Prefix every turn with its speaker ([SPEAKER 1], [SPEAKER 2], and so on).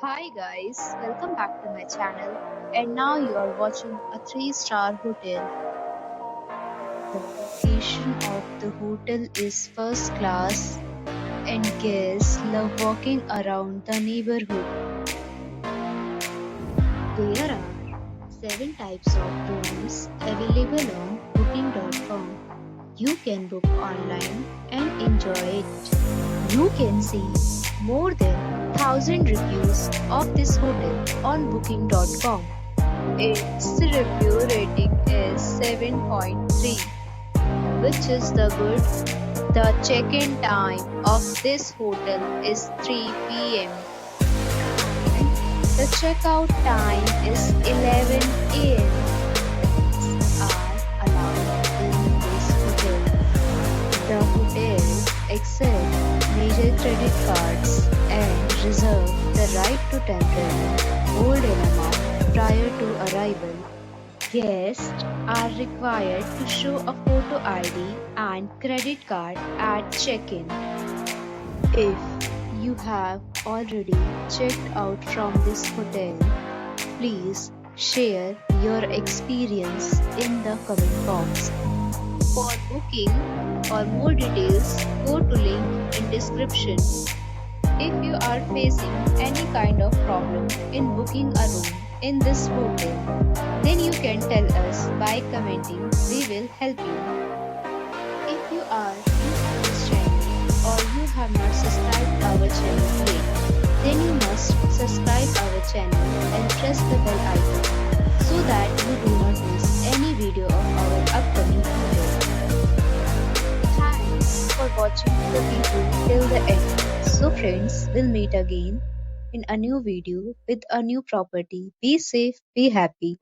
[SPEAKER 1] Hi guys, welcome back to my channel. And now you are watching a 3-star hotel. The location of the hotel is first class and guests love walking around the neighborhood. There are 7 types of rooms available on booking.com. You can book online and enjoy it. You can see more than 1000 reviews of this hotel on booking.com. Its review rating is 7.3, which is the good. The check-in time of this hotel is 3 p.m. The checkout time is 11 a.m. Are allowed in this hotel. The hotel accepts major credit cards and reserve the right to temporarily hold an amount prior to arrival. Guests are required to show a photo ID and credit card at check-in. If you have already checked out from this hotel, please share your experience in the comment box. For booking or more details, go to link in description. If you are facing any kind of problem in booking a room in this hotel, then you can tell us by commenting. We will help you. If you are new to this channel or you have not subscribed our channel yet, then you must subscribe our channel and press the bell icon so that you do not miss any video of our upcoming video. Thanks for watching the video till the end. So friends, we'll meet again in a new video with a new property. Be safe, be happy.